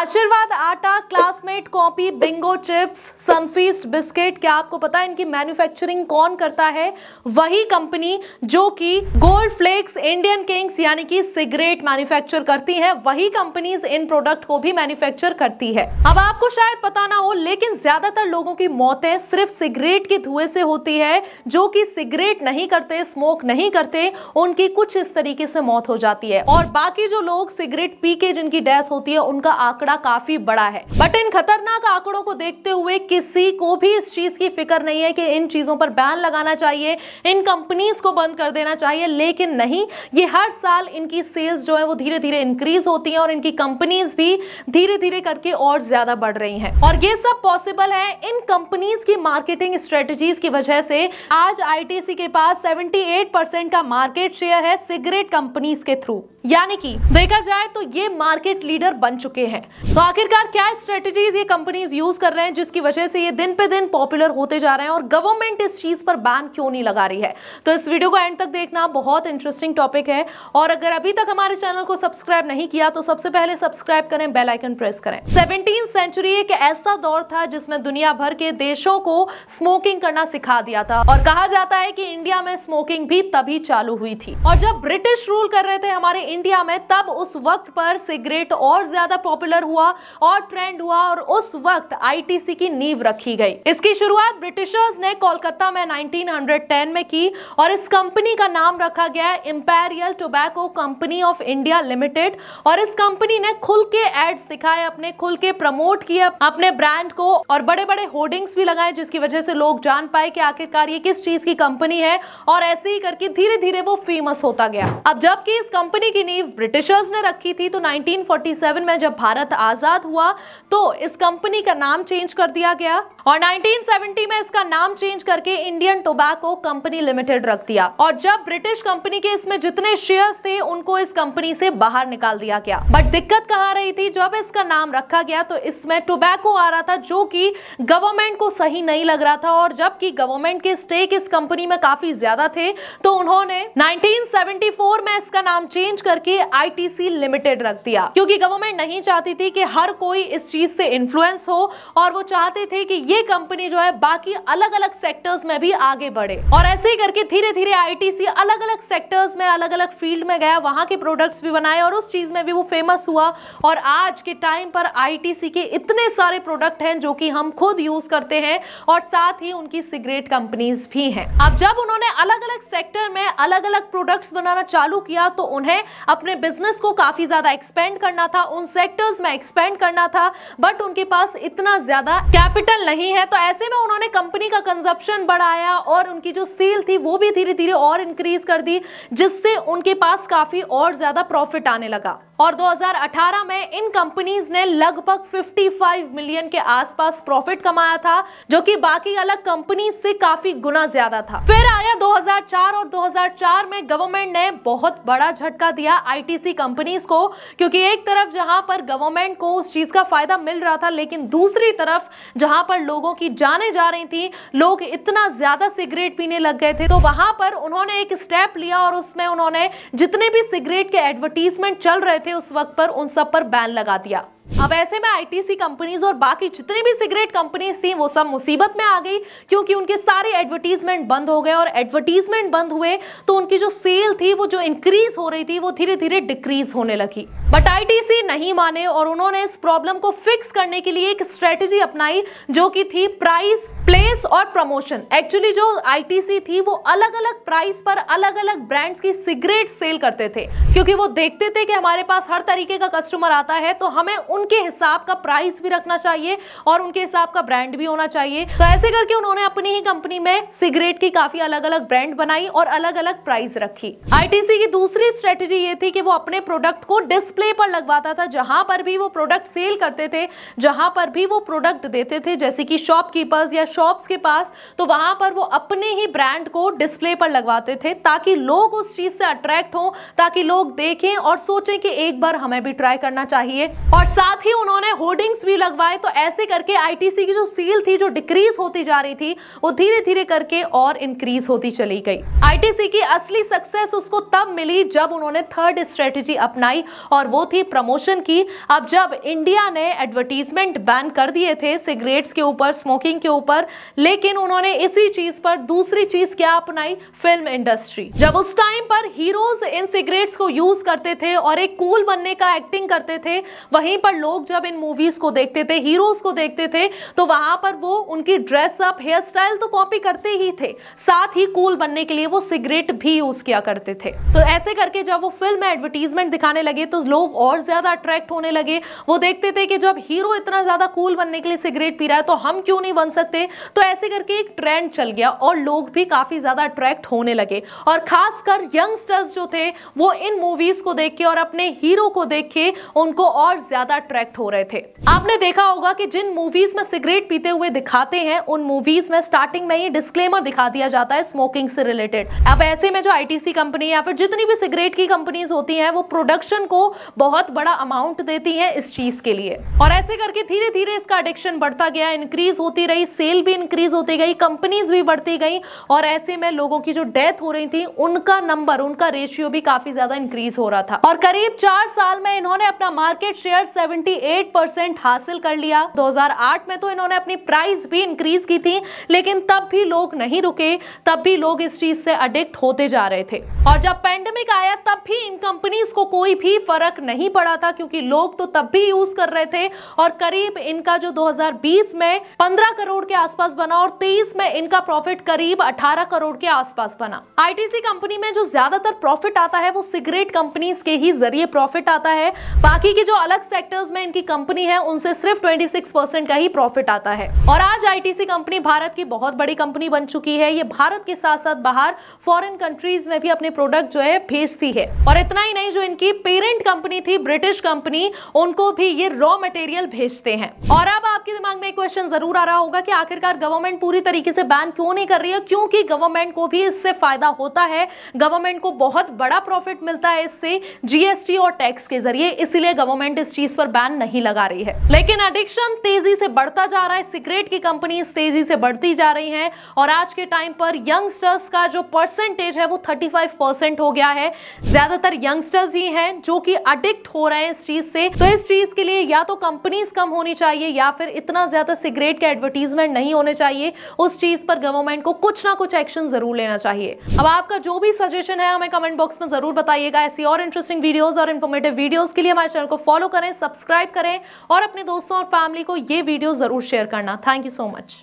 आशीर्वाद आटा, classmate copy, Bingo chips, Sunfeast biscuit, क्या आपको पता है इनकी मैन्युफैक्चरिंग कौन करता है? वही कंपनी जो कि गोल्ड फ्लेक्स, इंडियन किंग्स यानी कि सिगरेट मैन्युफैक्चर करती है, वही कंपनीज इन प्रोडक्ट को भी मैन्युफैक्चर करती है। अब आपको शायद पता ना हो, लेकिन ज्यादातर लोगों की मौतें सिर्फ सिगरेट के धुएं से होती है। जो कि सिगरेट नहीं करते, स्मोक नहीं करते, उनकी कुछ इस तरीके से मौत हो जाती है। और बाकी जो लोग सिगरेट पी के जिनकी डेथ होती है, उनका आंकड़ा काफी बड़ा है। बट इन खतरनाक आंकड़ों को देखते हुए किसी को भी इस चीज की फिक्र नहीं है कि इन चीजों पर बैन लगाना चाहिए, इन कंपनीज को बंद कर देना चाहिए। लेकिन नहीं, ये हर साल इनकी सेल्स जो है वो धीरे धीरे इंक्रीज होती है और इनकी कंपनीज भी धीरे धीरे करके और ज्यादा बढ़ रही हैं। और ये सब पॉसिबल है इन कंपनीज की मार्केटिंग स्ट्रेटजीज की वजह से। आज आईटीसी के पास 78% का मार्केट शेयर है सिगरेट कंपनीज के थ्रू, यानी कि देखा जाए तो ये मार्केट लीडर बन चुके हैं। तो आखिरकार क्या स्ट्रेटजीज ये कंपनीज यूज कर रहे हैं जिसकी वजह से ये दिन पे दिन पॉपुलर होते जा रहे हैं, और गवर्नमेंट इस चीज पर बैन क्यों नहीं लगा रही है? तो इस वीडियो को एंड तक देखना, बहुत इंटरेस्टिंग टॉपिक है। और अगर अभी तक हमारे चैनल को सब्सक्राइब नहीं किया तो सबसे पहले सब्सक्राइब करें, बेल आइकन प्रेस करें। 17वीं सेंचुरी एक ऐसा दौर था जिसमें दुनिया भर के देशों को स्मोकिंग करना सिखा दिया था, और कहा जाता है कि इंडिया में स्मोकिंग भी तभी चालू हुई थी। और जब ब्रिटिश रूल कर रहे थे हमारे इंडिया में, तब उस वक्त पर सिगरेट और ज्यादा पॉपुलर हुआ और ट्रेंड हुआ, और उस वक्त आईटीसी की नींव रखी गई। इसकी शुरुआत ब्रिटिशर्स ने कोलकाता में 1910 में की, और इस कंपनी का नाम रखा गया imperial tobacco company of India limited. और इस कंपनी ने खुल के एड्स दिखाए, अपने खुल के प्रमोट किया अपने ब्रांड को, और बड़े बड़े होर्डिंग्स भी लगाए जिसकी वजह से लोग जान पाए कि आखिरकार ये किस चीज की कंपनी है। और ऐसे ही करके धीरे धीरे वो फेमस होता गया। अब जबकि इस कंपनी की नींव ब्रिटिशर्स ने रखी थी, तो 1947 में जब भारत आजाद हुआ तो इस कंपनी का नाम चेंज कर दिया गया, और 1970 में इसका नाम चेंज करके इंडियन टोबैको कंपनी लिमिटेड रख दिया। और जब ब्रिटिश कंपनी के इसमें जितने शेयर्स थे उनको इस कंपनी से बाहर निकाल दिया गया। बट दिक्कत कहां रही थी? जब इसका नाम रखा गया तो इसमें टोबैको आ रहा था, जो कि गवर्नमेंट को सही नहीं लग रहा था। और जबकि गवर्नमेंट के स्टेक इस कंपनी में काफी ज्यादा थे, तो उन्होंने 1974 में इसका नाम चेंज करके आईटीसी लिमिटेड रख दिया, क्योंकि गवर्नमेंट नहीं चाहती थी कि हर कोई इस चीज से इन्फ्लुएंस हो, और वो चाहते थे कि ये कंपनी जो है बाकी अलग अलग सेक्टर्स में भी आगे बढ़े। और ऐसे ही करके धीरे धीरे आईटीसी अलग अलग सेक्टर्स में, अलग अलग फील्ड में गया, वहां के प्रोडक्ट्स भी बनाए और उस चीज में भी वो फेमस हुआ। और आज के टाइम पर आईटीसी के इतने सारे प्रोडक्ट हैं जो कि हम खुद यूज करते हैं, और साथ ही उनकी सिगरेट कंपनीज भी हैं। अब जब उन्होंने अलग अलग सेक्टर में अलग अलग प्रोडक्ट्स बनाना चालू किया, तो उन्हें अपने बिजनेस को काफी ज्यादा एक्सपेंड करना था, उन सेक्टर्स में एक्सपेंड करना था, बट उनके पास इतना ज्यादा कैपिटल नहीं है। तो ऐसे में उन्होंने कंपनी का कंजप्शन बढ़ाया, और उनकी जो सेल थी वो भी धीरे धीरे और इंक्रीज कर दी, जिससे उनके पास काफी और ज्यादा प्रॉफिट आने लगा। और 2018 में इन कंपनीज ने लगभग 55 मिलियन के आसपास प्रॉफिट कमाया था, जो कि बाकी अलग कंपनीज से काफी गुना ज्यादा था। फिर आया 2004, और 2004 में गवर्नमेंट ने बहुत बड़ा झटका दिया आईटीसी कंपनीज को, क्योंकि एक तरफ जहां पर गवर्नमेंट को उस चीज का फायदा मिल रहा था, लेकिन दूसरी तरफ जहां पर लोगों की जानें जा रही थी, लोग इतना ज्यादा सिगरेट पीने लग गए थे, तो वहां पर उन्होंने एक स्टेप लिया, और उसमें उन्होंने जितने भी सिगरेट के एडवर्टीजमेंट चल रहे थे उस वक्त पर, उन सब पर बैन लगा दिया। अब ऐसे में आईटीसी कंपनीज और बाकी जितनी भी सिगरेट कंपनीज थी वो सब मुसीबत में आ गई, क्योंकि उनके सारे एडवर्टीजमेंट बंद हो गए, और एडवर्टीजमेंट बंद हुए तो उनकी जो सेल थी वो जो इंक्रीज हो रही थी वो धीरे धीरे डिक्रीज होने लगी। बट आईटीसी नहीं माने, और उन्होंने इस प्रॉब्लम को फिक्स करने के लिए एक स्ट्रेटेजी अपनाई, जो कि थी प्राइस, प्लेस और प्रमोशन। एक्चुअली जो आईटीसी थी वो अलग अलग प्राइस पर अलग अलग ब्रांड्स की सिगरेट सेल करते थे, क्योंकि वो देखते थे कि हमारे पास हर तरीके का कस्टमर आता है, तो हमें उनके हिसाब का प्राइस भी रखना चाहिए और उनके हिसाब का ब्रांड भी होना चाहिए। तो ऐसे करके उन्होंने अपनी ही कंपनी में सिगरेट की काफी अलग अलग ब्रांड बनाई और अलग अलग प्राइस रखी। आईटीसी की दूसरी स्ट्रेटेजी ये थी कि वो अपने प्रोडक्ट को डिस्प्ले पर लगवाता था, जहां पर भी वो प्रोडक्ट सेल करते थे, जहां पर भी वो प्रोडक्ट देते थे, जैसे कि शॉपकीपर्स या शॉप्स के पास, तो वहां पर वो अपने ही ब्रांड को डिस्प्ले पर लगवाते थे, ताकि लोग उस चीज से अट्रैक्ट हो, ताकि लोग देखें और सोचें कि एक बार हमें भी ट्राई करना चाहिए। और साथ ही उन्होंने होर्डिंग्स भी लगवाए। तो ऐसे करके आईटीसी की जो सेल थी, जो डिक्रीज होती जा रही थी, वो धीरे धीरे करके और इंक्रीज होती चली गई। आईटीसी की असली सक्सेस उसको तब मिली जब उन्होंने थर्ड स्ट्रेटेजी अपनाई, और वो थी प्रमोशन की। अब जब इंडिया ने एडवर्टीजमेंट बैन कर दिए थे सिगरेट्स के ऊपर, स्मोकिंग के ऊपर, लेकिन उन्होंने इसी चीज पर दूसरी चीज क्या अपनाई, फिल्म इंडस्ट्री। जब उस टाइम पर हीरोज इन सिगरेट्स को यूज करते थे और एक कूल बनने का एक्टिंग करते थे, वहीं पर लोग जब इन मूवीज को देखते थे, हीरोज को देखते थे, तो वहां पर वो उनकी ड्रेसअप, हेयर स्टाइल तो कॉपी करते ही थे, साथ ही कूल बनने के लिए वो सिगरेट भी यूज किया करते थे। तो ऐसे करके जब वो फिल्म में एडवर्टीजमेंट दिखाने लगे तो लोग और ज्यादा अट्रैक्ट होने लगे। वो देखते थे कि जब हीरो इतना ज्यादा कूल बनने के लिए सिगरेट पी रहा है तो हम क्यों नहीं बन सकते। तो ऐसे करके एक ट्रेंड चल गया और लोग भी काफी ज्यादा अट्रैक्ट होने लगे, और खासकर यंगस्टर्स जो थे वो इन मूवीज को देख के और अपने हीरो को देख के उनको और ज्यादा अट्रैक्ट हो रहे थे। आपने देखा होगा कि जिन मूवीज में सिगरेट पीते हुए दिखाते हैं उन मूवीज में स्टार्टिंग में ही डिस्क्लेमर दिखा दिया जाता है स्मोकिंग से रिलेटेड। अब ऐसे में जो आईटीसी कंपनी या फिर जितनी भी सिगरेट की कंपनीज होती हैं वो प्रोडक्शन को बहुत बड़ा अमाउंट देती हैं इस चीज के लिए, और ऐसे करके धीरे धीरे इसका एडिक्शन बढ़ता गया, इंक्रीज होती रही, सेल भी इंक्रीज होती गई, कंपनीज भी बढ़ती गई, और ऐसे में लोगों की जो डेथ हो रही थी उनका नंबर, उनका रेशियो भी काफी ज्यादा इंक्रीज हो रहा था। और करीब 4 साल में इन्होंने अपना मार्केट शेयर 78% हासिल कर लिया। 2008 में तो इन्होंने अपनी प्राइस भी इंक्रीज की थी, लेकिन तब भी लोग नहीं रुके, तब भी लोग इस चीज से एडिक्ट होते जा रहे थे। और जब पेंडेमिक आया तब भी इन कंपनीज को कोई भी फर्क नहीं पड़ा था, क्योंकि लोग तो तब भी यूज कर रहे थे। और करीब इनका जो 2020 में 15 करोड़ के आसपास बना और 23 में इनका प्रॉफिट करीब 18 करोड़ के आसपास बना। आईटीसी कंपनी में जो ज्यादातर प्रॉफिट आता है वो सिगरेट कंपनीज के ही जरिए प्रॉफिट आता है। बाकी की जो अलग सेक्टर्स में इनकी कंपनी है उनसे सिर्फ 26% का ही प्रॉफिट आता है। और आज आईटीसी कंपनी भारत की बहुत बड़ी कंपनी बन चुकी है। ये भारत के साथ साथ बाहर फॉरेन कंट्रीज में भी अपने प्रोडक्ट जो है भेजती है। और इतना ही नहीं, जो इनकी पेरेंट कंपनी थी ब्रिटिश कंपनी, उनको भी ये रॉ मटेरियल भेजते हैं। और अब आपके दिमाग में एक क्वेश्चन जरूर आ रहा होगा कि आखिरकार गवर्नमेंट पूरी तरीके से बैन क्यों नहीं कर रही है, क्योंकि गवर्नमेंट को भी इससे फायदा होता है। गवर्नमेंट को बहुत बड़ा प्रॉफिट मिलता है इससे, जीएसटी और टैक्स के जरिए, इसीलिए गवर्नमेंट इस चीज पर बैन नहीं लगा रही है। लेकिन एडिक्शन तेजी से बढ़ता जा रहा है, सिगरेट की कंपनीज तेजी से बढ़ती जा रही हैं, और आज के टाइम पर यंगस्टर्स का जो परसेंटेज है वो 35% हो गया है। ज्यादातर यंगस्टर्स ही हैं जो कि एडिक्ट हो रहे हैं इस चीज से। तो इस चीज के लिए या तो कंपनीज कम होनी चाहिए या फिर इतना ज्यादा सिगरेट के एडवर्टीजमेंट नहीं होने चाहिए। उस चीज पर गवर्नमेंट को कुछ ना कुछ एक्शन जरूर लेना चाहिए। अब आपका जो भी सजेशन है हमें कमेंट बॉक्स में जरूर बताइएगा। ऐसी और इंटरेस्टिंग वीडियोस और इन्फॉर्मेटिव वीडियोस के लिए हमारे चैनल को फॉलो करें, सब्सक्राइब करें और अपने दोस्तों और फैमिली को ये वीडियो जरूर शेयर करना। Thank you so much.